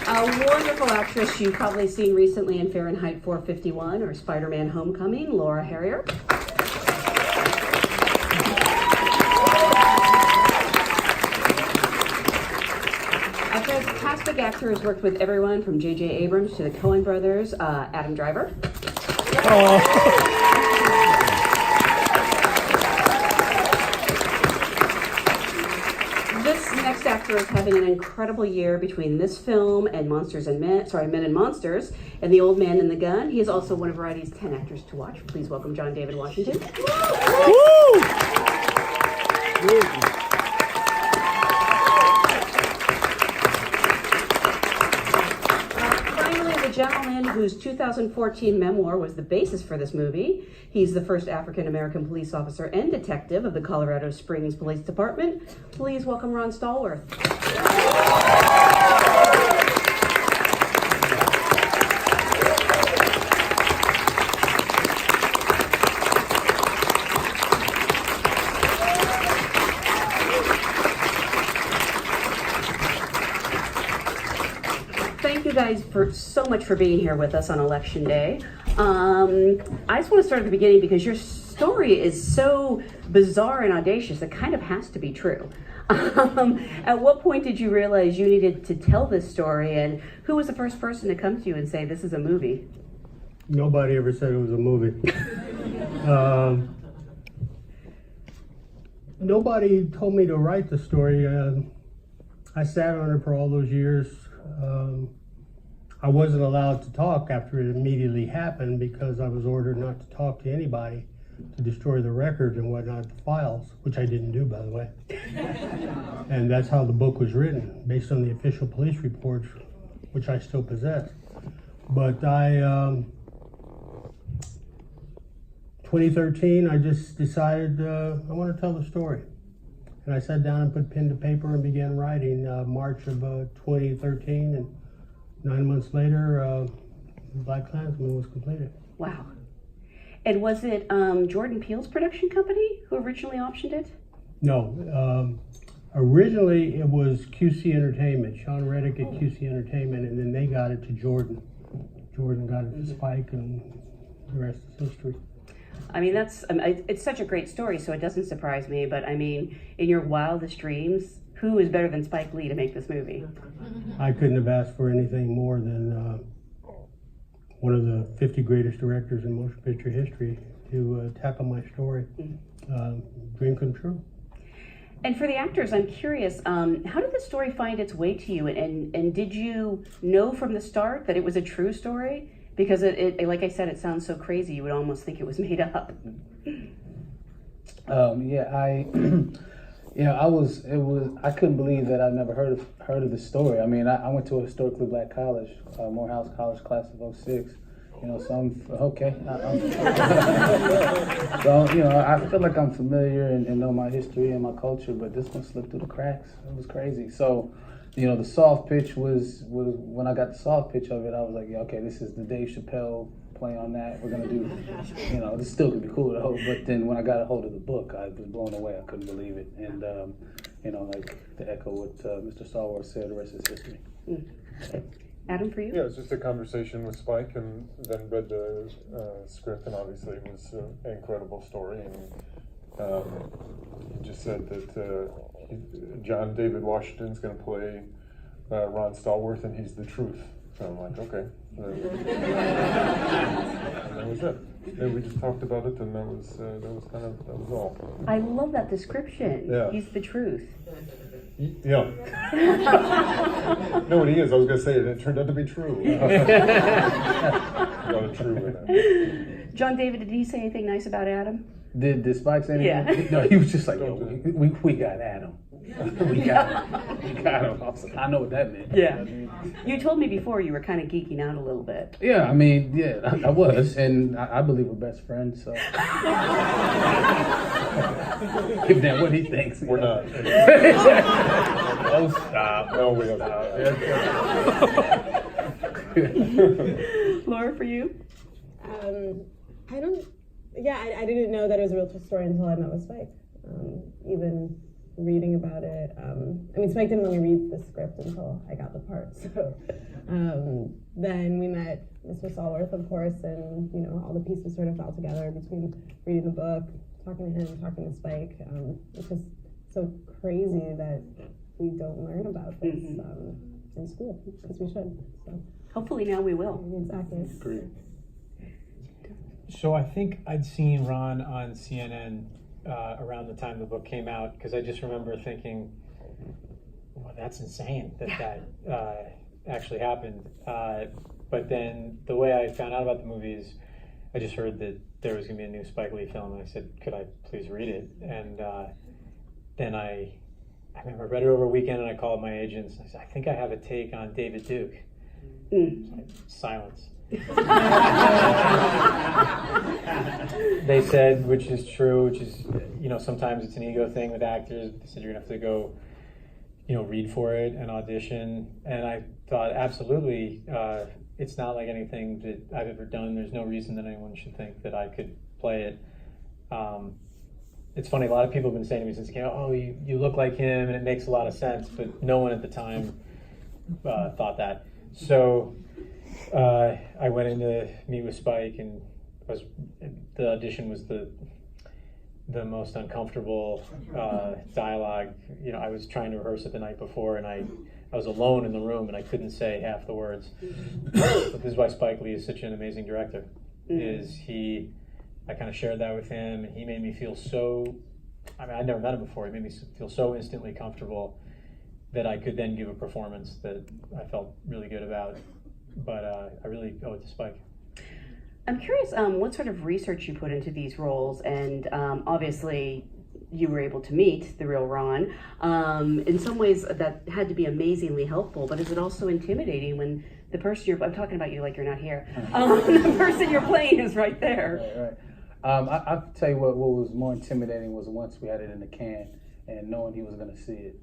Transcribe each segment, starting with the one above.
A wonderful actress you've probably seen recently in Fahrenheit 451 or Spider-Man Homecoming, Laura Harrier. A fantastic actor who's worked with everyone from J.J. Abrams to the Coen brothers, Adam Driver. Oh. This next actor is having an incredible year between this film and Men and Monsters, and The Old Man and the Gun. He is also one of Variety's 10 actors to watch. Please welcome John David Washington. Woo! Finally, the gentleman whose 2014 memoir was the basis for this movie. He's the first African-American police officer and detective of the Colorado Springs Police Department. Please welcome Ron Stallworth. Thank you guys so much for being here with us on Election Day. I just want to start at the beginning because your story is so bizarre and audacious, it kind of has to be true. At what point did you realize you needed to tell this story, and who was the first person to come to you and say, this is a movie? Nobody ever said it was a movie. Nobody told me to write the story. I sat on it for all those years. I wasn't allowed to talk after it immediately happened because I was ordered not to talk to anybody, to destroy the records and whatnot, the files, which I didn't do, by the way. And that's how the book was written, based on the official police reports, which I still possess. But 2013, I just decided I want to tell the story. And I sat down and put pen to paper and began writing March of 2013, and 9 months later, Blakkklansman was completed. Wow. And was it Jordan Peele's production company who originally optioned it? No. Originally, it was QC Entertainment, Sean Reddick at QC Entertainment, and then they got it to Jordan. Jordan got it to Spike, and the rest is history. I mean, it's such a great story, so it doesn't surprise me, but I mean, in your wildest dreams, who is better than Spike Lee to make this movie? I couldn't have asked for anything more than one of the 50 greatest directors in motion picture history to tackle my story. Dream come true. And for the actors, I'm curious, how did the story find its way to you? And did you know from the start that it was a true story? Because it like I said, it sounds so crazy, you would almost think it was made up. I couldn't believe that I'd never heard of the story. I mean, I went to a historically black college, Morehouse College, class of 06. So I'm okay. I feel like I'm familiar and know my history and my culture, but this one slipped through the cracks. It was crazy. So, the soft pitch was when I got the soft pitch of it, I was like, yeah, okay, this is the Dave Chappelle play on that. We're gonna do, this still could be cool to hold. But then when I got a hold of the book, I was blown away. I couldn't believe it. And like to echo what Mr. Stallworth said, the rest is history. Adam, for you? Yeah, it was just a conversation with Spike, and then read the script, and obviously it was an incredible story. And he just said that John David Washington's going to play Ron Stallworth, and he's the truth. So I'm like, okay. And that was it. And we just talked about it, and that was all. I love that description. Yeah. He's the truth. Yeah. No, what he is. I was going to say it. It turned out to be true. Got a true in it. John David, did he say anything nice about Adam? Did Spike say anything? Yeah. No, he was just like, yo, we got Adam. We got him. I know what that meant. Yeah. You told me before you were kind of geeking out a little bit. Yeah, I mean, yeah, I was, and I believe we're best friends, so. Give Dan what he thinks. We're not. Oh, stop. No, we don't. Laura, for you? I didn't know that it was a real true story until I met with Spike. Even reading about it. I mean, Spike didn't let me read the script until I got the part. So then we met Mr. Stallworth, of course, and all the pieces sort of fell together between reading the book, talking to him, talking to Spike. It's just so crazy that we don't learn about this in school, because we should. So Hopefully now we will. exactly. Great. So I think I'd seen Ron on CNN around the time the book came out, because I just remember thinking, well, that's insane that actually happened. But then the way I found out about the movie is I just heard that there was going to be a new Spike Lee film, and I said, could I please read it? And then I remember I read it over a weekend, and I called my agents. And I said, I think I have a take on David Duke. Silence. They said, which is true, which is, sometimes it's an ego thing with actors. They said you're gonna have to go, read for it and audition. And I thought, absolutely, it's not like anything that I've ever done. There's no reason that anyone should think that I could play it. It's funny, a lot of people have been saying to me since it came out, oh, you look like him, and it makes a lot of sense, but no one at the time thought that. So I went in to meet with Spike, and the audition was the most uncomfortable dialogue. I was trying to rehearse it the night before, and I was alone in the room, and I couldn't say half the words. But this is why Spike Lee is such an amazing director. I kind of shared that with him, and he made me feel I'd never met him before. He made me feel so instantly comfortable that I could then give a performance that I felt really good about. But I really owe it to Spike. I'm curious what sort of research you put into these roles, and obviously you were able to meet the real Ron. In some ways that had to be amazingly helpful, but is it also intimidating when the person I'm talking about you like you're not here, the person you're playing is right there? Right. I'll tell you what was more intimidating was once we had it in the can and knowing he was going to see it.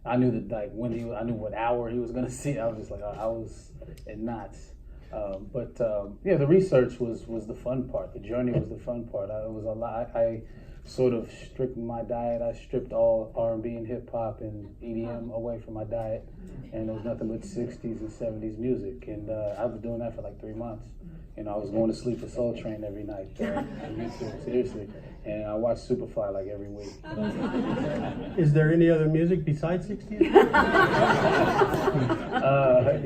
I knew that, like, I knew what hour he was going to see it. I was just like, I was in knots. But the research was the fun part. The journey was the fun part. It was a lot. I sort of stripped my diet. I stripped all R&B and hip hop and EDM away from my diet, and there was nothing but 60s and 70s music. And I was doing that for like 3 months. I was going to sleep with Soul Train every night. Seriously. And I watched Superfly like every week. Is there any other music besides 60s?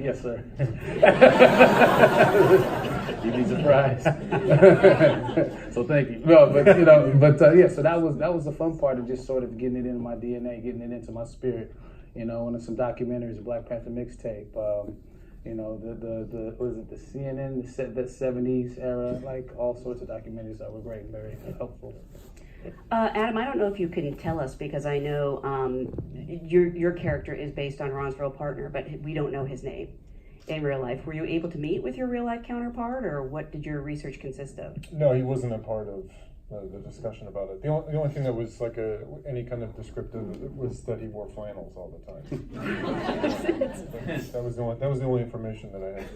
Yes, sir. You'd be surprised. So thank you. No, so that was the fun part of just sort of getting it into my DNA, getting it into my spirit. And some documentaries, the Black Panther mixtape. The was it the CNN, the 70s era, like all sorts of documentaries that were great and very helpful. Adam, I don't know if you can tell us, because I know your character is based on Ron's real partner, but we don't know his name in real life. Were you able to meet with your real life counterpart, or what did your research consist of? No, he wasn't a part of the discussion about it. The only thing that was like any kind of descriptive was that he wore flannels all the time. that was the only information that I had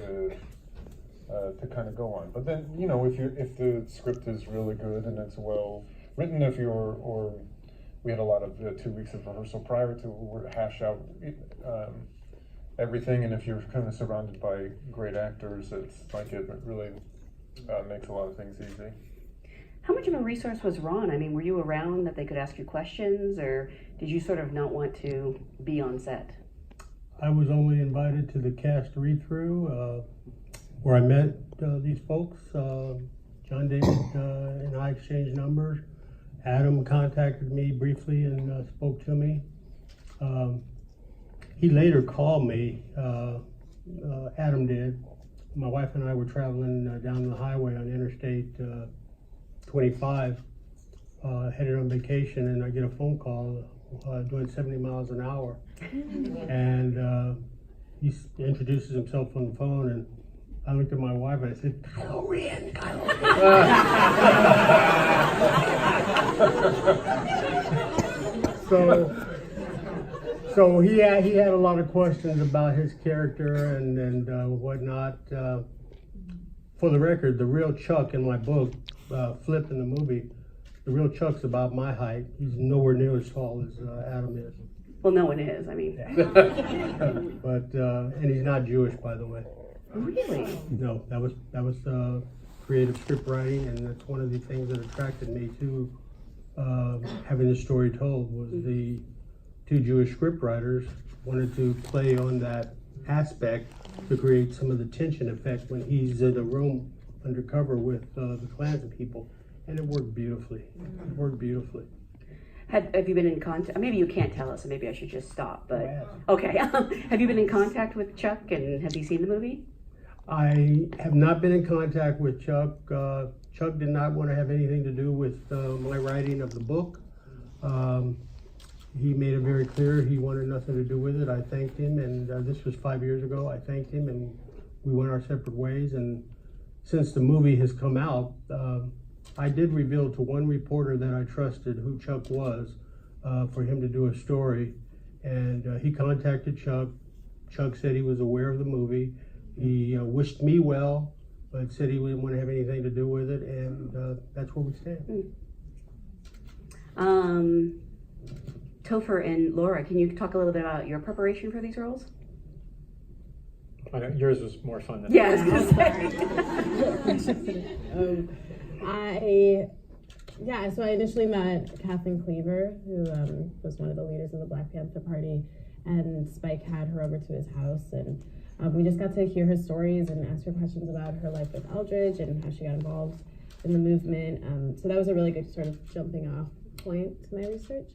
to kind of go on. But then if the script is really good and it's well written, or we had a lot of 2 weeks of rehearsal prior to hash out everything, and if you're kind of surrounded by great actors, it's like it really makes a lot of things easy. How much of a resource was Ron? I mean, were you around that they could ask you questions, or did you sort of not want to be on set? I was only invited to the cast read-through, where I met these folks. John David and I exchanged numbers. Adam contacted me briefly and spoke to me. He later called me, Adam did. My wife and I were traveling down the highway on Interstate 25, headed on vacation, and I get a phone call doing 70 miles an hour. And he introduces himself on the phone, and I looked at my wife and I said, Korean guy. So he had a lot of questions about his character and whatnot. For the record, the real Chuck in my book, Flip in the movie, the real Chuck's about my height. He's nowhere near as tall as Adam is. Well, no one is. I mean, But and he's not Jewish, by the way. really? No, that was creative script writing, and that's one of the things that attracted me to having the story told. Was the two Jewish script writers wanted to play on that aspect to create some of the tension effect when he's in a room undercover with the Klansman people, and it worked beautifully. It worked beautifully. Have you been in contact? Maybe you can't tell us, so maybe I should just stop. But Yeah. okay, have you been in contact with Chuck, and have you seen the movie? I have not been in contact with Chuck. Chuck did not want to have anything to do with my writing of the book. He made it very clear he wanted nothing to do with it. I thanked him, and this was 5 years ago. I thanked him, and we went our separate ways. And since the movie has come out, I did reveal to one reporter that I trusted who Chuck was for him to do a story. And he contacted Chuck. Chuck said he was aware of the movie. He wished me well, but said he didn't want to have anything to do with it, and that's where we stand. Topher and Laura, can you talk a little bit about your preparation for these roles? I know yours was more fun than Yeah, I was gonna say. So I initially met Kathleen Cleaver, who was one of the leaders of the Black Panther Party, and Spike had her over to his house, and we just got to hear her stories and ask her questions about her life with Eldridge and how she got involved in the movement. So that was a really good sort of jumping off point to my research.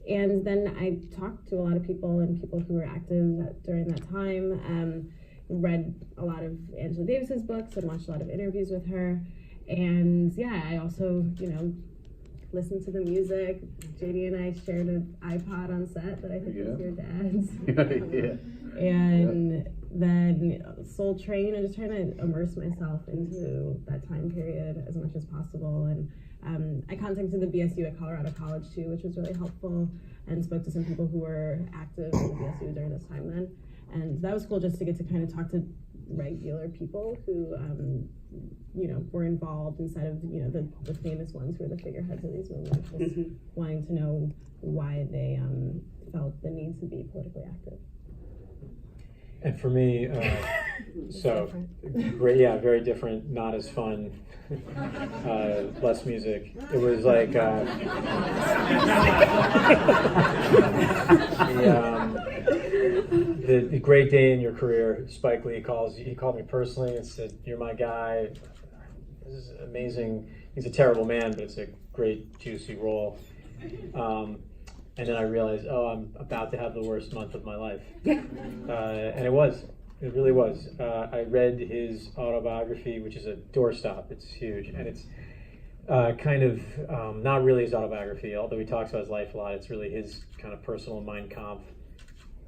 And then I talked to a lot of people and people who were active during that time, read a lot of Angela Davis's books and watched a lot of interviews with her. And yeah, I also, listened to the music. JD and I shared an iPod on set that I think was your dad's. And then Soul Train, and just trying to immerse myself into that time period as much as possible. And I contacted the BSU at Colorado College too, which was really helpful, and spoke to some people who were active in the BSU during this time then. And that was cool just to get to kind of talk to regular people who, were involved instead of, the famous ones who are the figureheads of these movements, just wanting to know why they felt the need to be politically active. And for me, very different, not as fun, less music. It was like the great day in your career. Spike Lee he called me personally and said, "You're my guy. This is amazing." He's a terrible man, but it's a great, juicy role. And then I realized, I'm about to have the worst month of my life. And it really was. I read his autobiography, which is a doorstop. It's huge. And it's kind of not really his autobiography, although he talks about his life a lot. It's really his kind of personal Mein Kampf.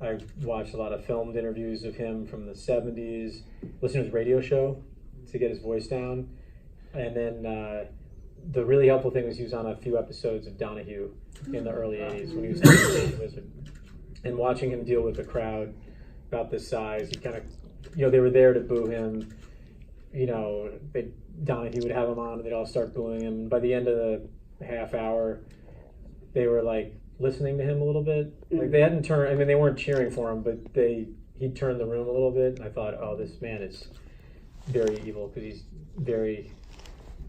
I watched a lot of filmed interviews of him from the 70s, listened to his radio show to get his voice down. And then the really helpful thing was he was on a few episodes of Donahue in the early 80s when he was the State Wizard. And watching him deal with a crowd about this size, he kind of, they were there to boo him. Donahue would have him on and they'd all start booing him. By the end of the half hour, they were like listening to him a little bit. Like they hadn't turned, they weren't cheering for him, but he'd turned the room a little bit. And I thought, this man is very evil because he's very,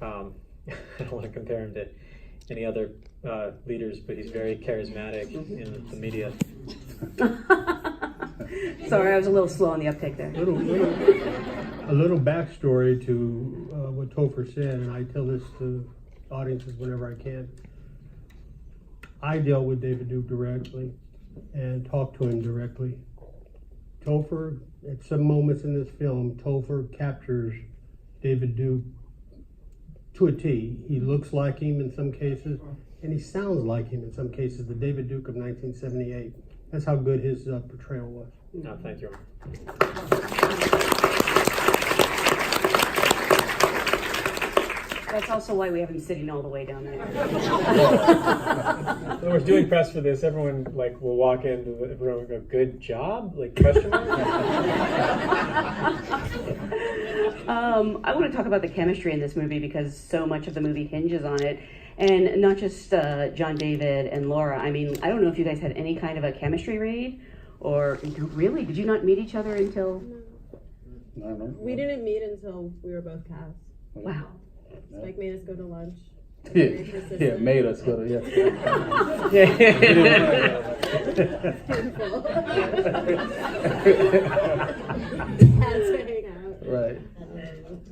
I don't want to compare him to any other leaders, but he's very charismatic in the media. Sorry, I was a little slow on the uptake there. A little backstory to what Topher said, and I tell this to audiences whenever I can. I dealt with David Duke directly and talked to him directly. Topher, at some moments in this film, Topher captures David Duke to a T. He looks like him in some cases, and he sounds like him in some cases, the David Duke of 1978. That's how good his portrayal was. No, thank you. That's also why we have him sitting all the way down there. When we're doing press for this, everyone will walk into the room and go, "Good job?" Question mark? I want to talk about the chemistry in this movie because so much of the movie hinges on it. And not just John David and Laura. I mean, I don't know if you guys had any kind of a chemistry read, or really, did you not meet each other until? I don't know. We didn't meet until we were both cast. Wow. Spike made us go to lunch. Yeah, made us go to, yeah. Had to hang out. Right.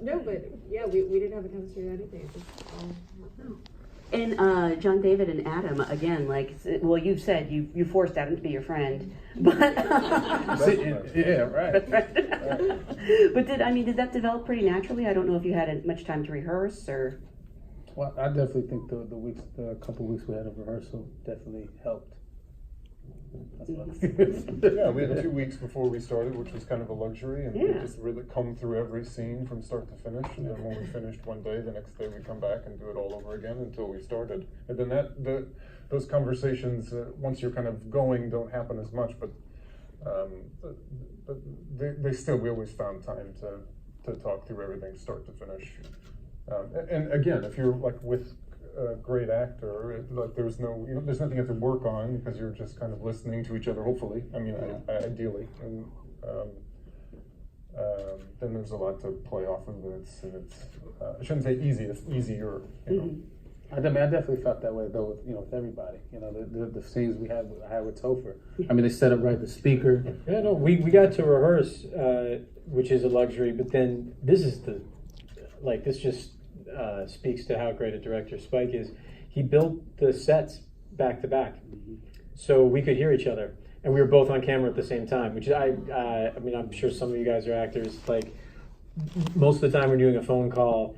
No, but yeah, we didn't have a chemistry or anything. It just all And John David and Adam, again, like, well, you've said you forced Adam to be your friend, but Yeah, right. but did that develop pretty naturally? I don't know if you had much time to rehearse or. Well, I definitely think the couple weeks we had of rehearsal definitely helped. That's what Yeah, we had 2 weeks before we started, which was kind of a luxury, and we Yeah. just really come through every scene from start to finish. And then when we finished one day, the next day we come back and do it all over again until we started. And then those conversations, once you're kind of going, don't happen as much, but they still, we always found time to talk through everything start to finish. And again, if you're like with a great actor, like there's nothing you have to work on because you're just kind of listening to each other. Hopefully, I mean, ideally, and then there's a lot to play off of. It's I shouldn't say easy. It's easier. You know. I definitely felt that way though with everybody. The scenes I had with Topher. I mean, they set up right the speaker. Yeah, no, we got to rehearse, which is a luxury. But then this just speaks to how great a director Spike is. He built the sets back to back, so we could hear each other, and we were both on camera at the same time. Which I mean, I'm sure some of you guys are actors. Like most of the time, we're doing a phone call.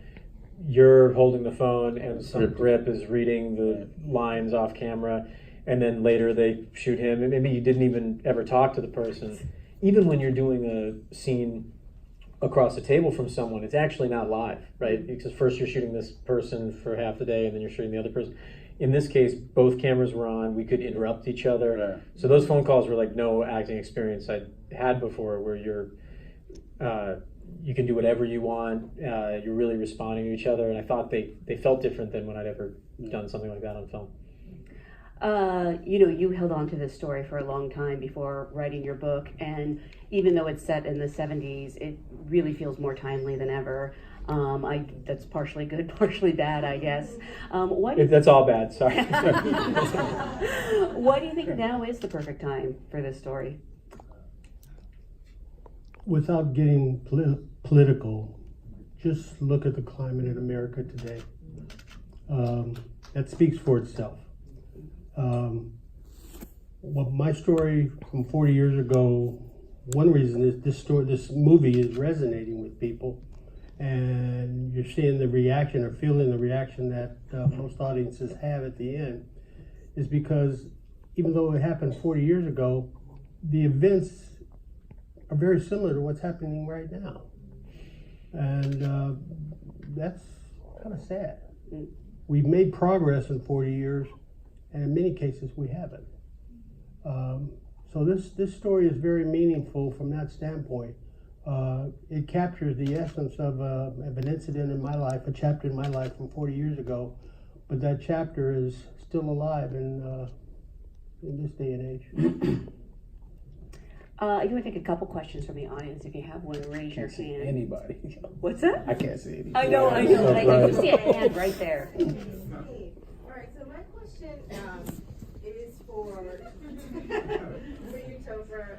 You're holding the phone, and some grip is reading the lines off camera, and then later they shoot him, and maybe you didn't even ever talk to the person. Even when you're doing a scene across the table from someone, it's actually not live, right? Because first you're shooting this person for half the day, and then you're shooting the other person. In this case, both cameras were on. We could interrupt each other. Right. So those phone calls were like no acting experience I'd had before, where you can do whatever you want. You're really responding to each other, and I thought they felt different than when I'd ever done something like that on film. You held on to this story for a long time before writing your book, and even though it's set in the 70s, it really feels more timely than ever. That's partially good, partially bad, I guess. That's all bad, sorry. Why do you think now is the perfect time for this story? Without getting political, just look at the climate in America today. That speaks for itself. Well, my story from 40 years ago, one reason is this movie is resonating with people, and you're seeing the reaction or feeling the reaction that most audiences have at the end, is because even though it happened 40 years ago, the events are very similar to what's happening right now. And that's kind of sad. We've made progress in 40 years, and in many cases we haven't. So this story is very meaningful from that standpoint. It captures the essence of an incident in my life, a chapter in my life from 40 years ago, but that chapter is still alive in this day and age. I want to take a couple questions from the audience. If you have one, raise your Can't see hand. anybody. What's that? I can't see anybody. I know. I can see a hand right there. Hey, all right, so my question is for you, Topher.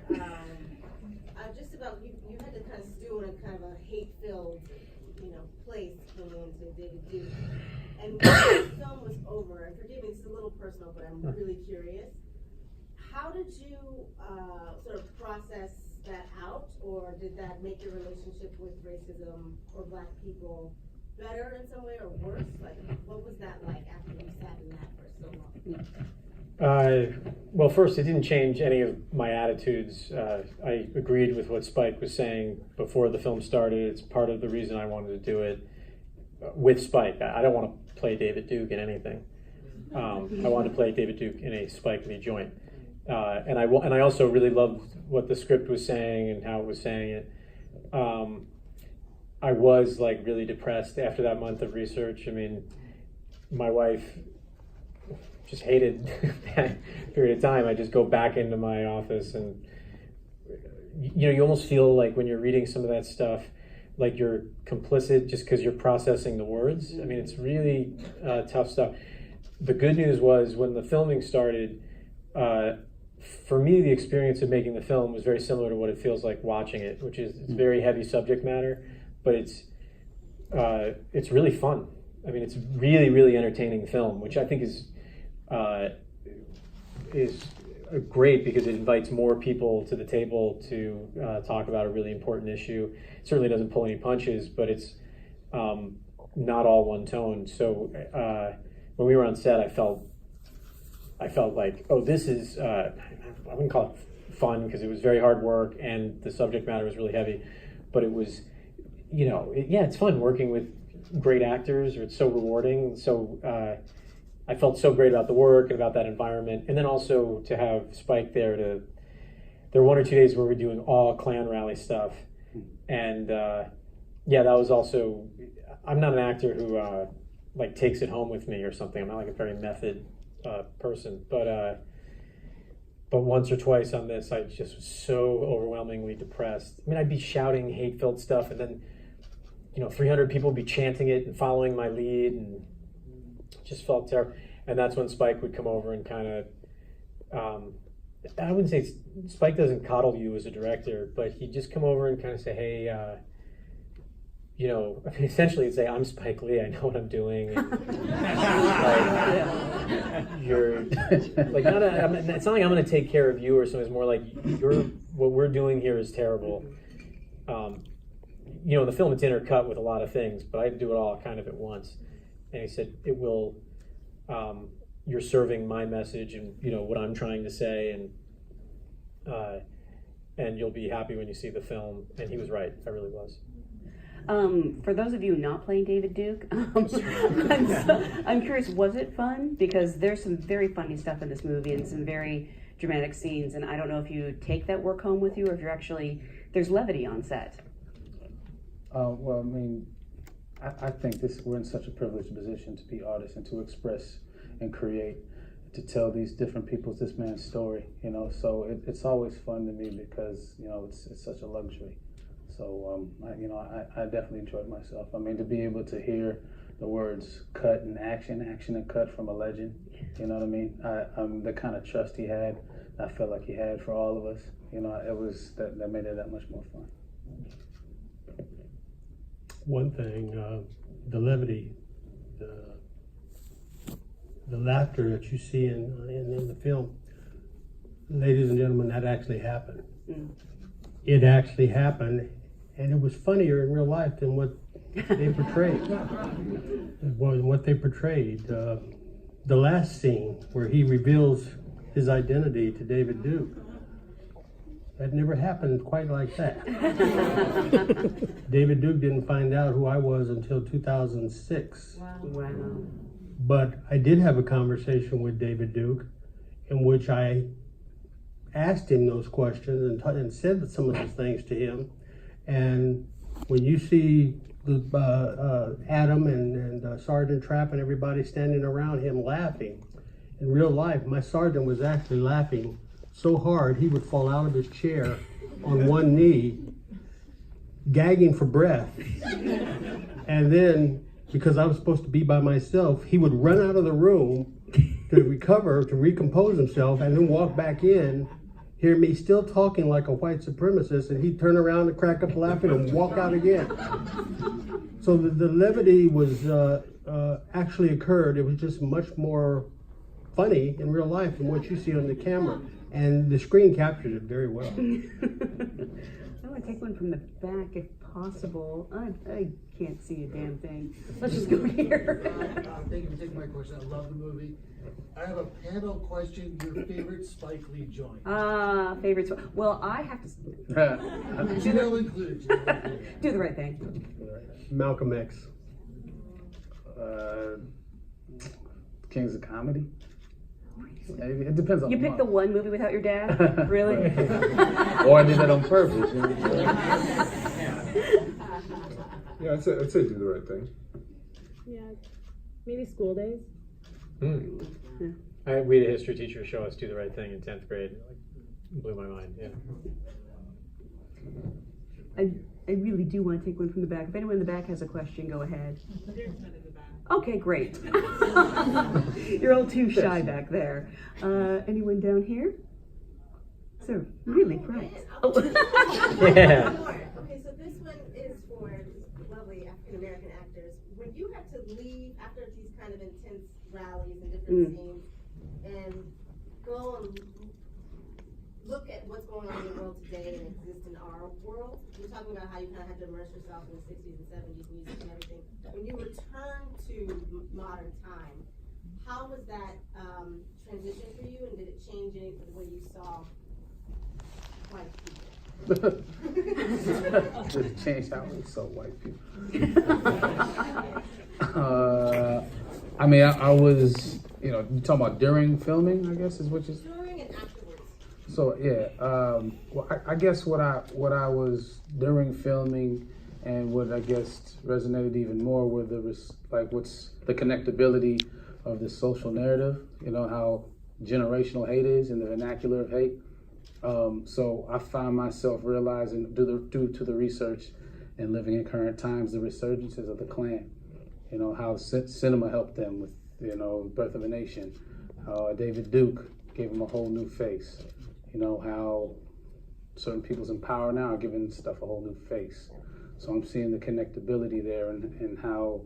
Just about you had to kind of stew in a kind of a hate-filled, place going into David Duke. And when the film was over, and forgive me, it's a little personal, but I'm really curious. How did you sort of process that out, or did that make your relationship with racism or Black people better in some way or worse? Like, what was that like after you sat in that for so long? Well, first, it didn't change any of my attitudes. I agreed with what Spike was saying before the film started. It's part of the reason I wanted to do it with Spike. I don't want to play David Duke in anything. I wanted to play David Duke in a Spike Lee joint. And I also really loved what the script was saying and how it was saying it. I was like really depressed after that month of research. I mean, my wife just hated that period of time. I just go back into my office, and you almost feel like when you're reading some of that stuff, like you're complicit just because you're processing the words. I mean, it's really tough stuff. The good news was when the filming started, for me, the experience of making the film was very similar to what it feels like watching it, which is it's very heavy subject matter, but it's really fun. I mean, it's really, really entertaining film, which I think is great because it invites more people to the table to talk about a really important issue. It certainly doesn't pull any punches, but it's not all one tone. So when we were on set, I felt like, oh, this is, I wouldn't call it fun because it was very hard work and the subject matter was really heavy, but it was, it's fun working with great actors, or it's so rewarding. So I felt so great about the work and about that environment. And then also to have Spike there there were 1 or 2 days where we were doing all clan rally stuff. And that was also, I'm not an actor who like takes it home with me or something. I'm not like a very method person, but once or twice on this, I just was so overwhelmingly depressed. I mean, I'd be shouting hate-filled stuff, and then 300 people would be chanting it and following my lead, and just felt terrible. And that's when Spike would come over and kind of, I wouldn't say Spike doesn't coddle you as a director, but he'd just come over and kind of say, hey, essentially he'd say, I'm Spike Lee, I know what I'm doing. And, you're like, it's not like I'm going to take care of you or something. It's more like, what we're doing here is terrible. In the film it's intercut with a lot of things, but I do it all kind of at once. And he said, it will, you're serving my message and what I'm trying to say, and you'll be happy when you see the film. And he was right, I really was. For those of you not playing David Duke, I'm curious, was it fun? Because there's some very funny stuff in this movie and some very dramatic scenes, and I don't know if you take that work home with you or if you're there's levity on set. Well, I mean, I think we're in such a privileged position to be artists and to express and create, to tell these different this man's story, so it's always fun to me because, it's such a luxury. So, I definitely enjoyed myself. I mean, to be able to hear the words cut and action and cut from a legend, you know what I mean? The kind of trust he had, I felt like he had for all of us, it was, that made it that much more fun. One thing, the levity, the laughter that you see in the film, ladies and gentlemen, that actually happened. It actually happened, and it was funnier in real life than what they portrayed. The last scene where he reveals his identity to David Duke, that never happened quite like that. David Duke didn't find out who I was until 2006. Wow. But I did have a conversation with David Duke in which I asked him those questions and said some of those things to him. And when you see Adam and Sergeant Trapp and everybody standing around him laughing, in real life, my sergeant was actually laughing so hard he would fall out of his chair on one knee, gagging for breath. And then, because I was supposed to be by myself, he would run out of the room to recompose himself, and then walk back in, hear me still talking like a white supremacist, and he'd turn around and crack up laughing and walk out again. So the levity was actually occurred. It was just much more funny in real life than what you see on the camera. And the screen captured it very well. I want to take one from the back if possible. I can't see a damn thing. Let's just go here. Thank you for taking my question. I love the movie. I have a panel question. Your favorite Spike Lee joint? Favorites. Well, I have to Jenelle included. do the right thing. Malcolm X. Kings of Comedy? Maybe. It depends on You picked the one movie without your dad? Really? Or I did that on purpose. Yeah, I'd say do the right thing. Yeah. maybe school days. We had a history teacher show us Do the Right Thing in 10th grade. It blew my mind. Yeah. I really do want to take one from the back. If anyone in the back has a question, go ahead. There's none in the back. Okay, great. You're all too shy back there. Anyone down here? So really bright. Oh. Yeah. Okay, so this one is for lovely African American actors. When you have to leave after these kind of intense rallies and different scenes, and go and look at what's going on in the world today and exist in our world. You're talking about how you kind of had to immerse yourself in the 60s and 70s music and everything. When you return to modern time, how was that transition for you, and did it change any the way you saw white people? Did it change how we saw white people? I mean, I was, you talking about during filming, I guess is what you're saying? During and afterwards. So yeah, well, I guess what I was during filming, and what I guess resonated even more were what's the connectability of the social narrative. How generational hate is and the vernacular of hate. So I find myself realizing due to the research and living in current times, the resurgences of the Klan. How cinema helped them with Birth of a Nation. How David Duke gave them a whole new face. How certain people's in power now are giving stuff a whole new face. So I'm seeing the connectability there, and how,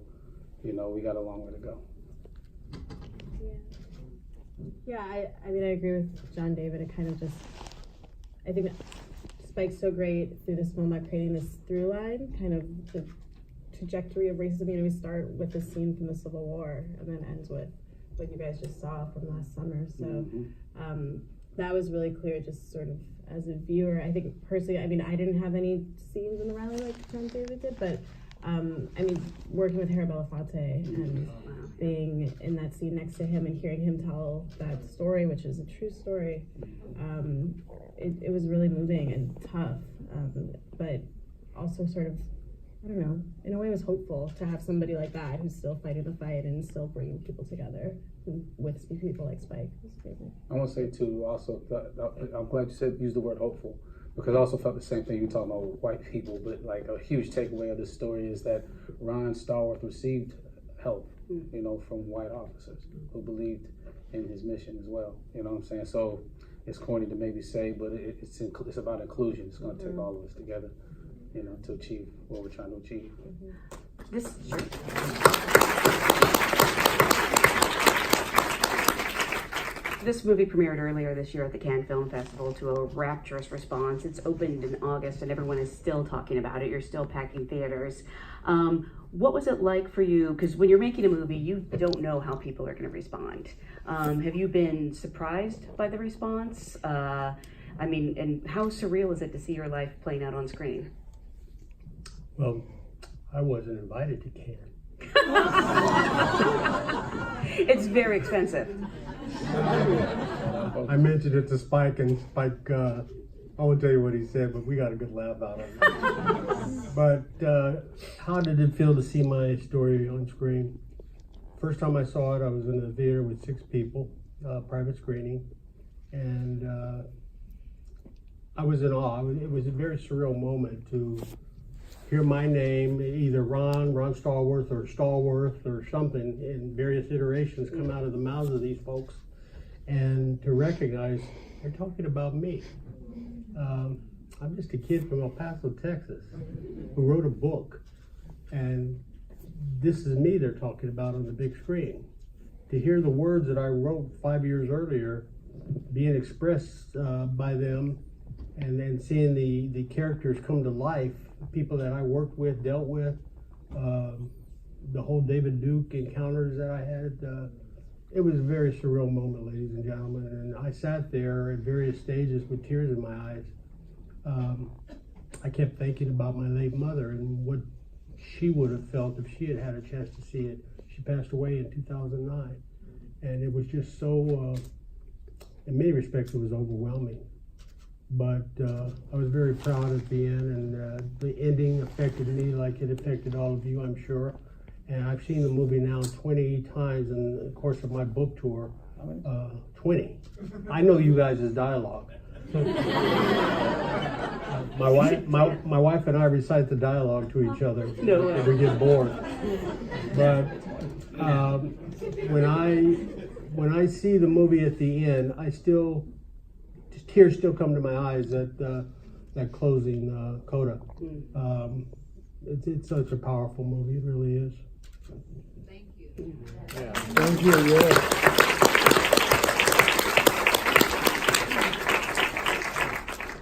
we got a long way to go. Yeah, I mean, I agree with John David. It kind of just, I think Spike's so great through this film by creating this through line, kind of the trajectory of racism. We start with the scene from the Civil War and then ends with what you guys just saw from last summer. So that was really clear, just sort of as a viewer. I think personally, I mean, I didn't have any scenes in the rally like John David did, but I mean, working with Harry Belafonte and being in that scene next to him and hearing him tell that story, which is a true story, it was really moving and tough, but also sort of, I don't know, in a way it was hopeful to have somebody like that who's still fighting the fight and still bringing people together with people like Spike. I want to say too, also, I'm glad you used the word hopeful, because I also felt the same thing. You're talking about white people, but like a huge takeaway of this story is that Ron Starworth received help, from white officers who believed in his mission as well. You know what I'm saying? So it's corny to maybe say, but it's about inclusion. It's going to take all of us together, to achieve what we're trying to achieve. This movie premiered earlier this year at the Cannes Film Festival to a rapturous response. It's opened in August and everyone is still talking about it. You're still packing theaters. What was it like for you? Because when you're making a movie, you don't know how people are going to respond. Have you been surprised by the response? I mean, and how surreal is it to see your life playing out on screen? Well, I wasn't invited to Cannes. It's very expensive. I mentioned it to Spike, and Spike, I won't tell you what he said, but we got a good laugh out of it. But how did it feel to see my story on screen? First time I saw it, I was in the theater with 6 people, private screening, and I was in awe. It was a very surreal moment to hear my name, either Ron Starworth or something, in various iterations come out of the mouths of these folks, and to recognize they're talking about me. I'm just a kid from El Paso, Texas, who wrote a book, and this is me they're talking about on the big screen. To hear the words that I wrote 5 years earlier being expressed by them, and then seeing the characters come to life, people that I worked with, dealt with, the whole David Duke encounters that I had, it was a very surreal moment, ladies and gentlemen, and I sat there at various stages with tears in my eyes. I kept thinking about my late mother and what she would have felt if she had had a chance to see it. She passed away in 2009, and it was just so, in many respects, it was overwhelming. But I was very proud at the end, and the ending affected me like it affected all of you, I'm sure. And I've seen the movie now 20 times in the course of my book tour. 20. I know you guys' dialogue. My wife and I recite the dialogue to each other if we get bored. But when I see the movie at the end, tears still come to my eyes at that closing coda. It's such a powerful movie. It really is. Thank you. Yeah. Thank you. Yeah.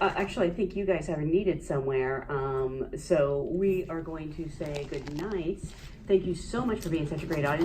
Actually, I think you guys are needed somewhere. So we are going to say good night. Thank you so much for being such a great audience.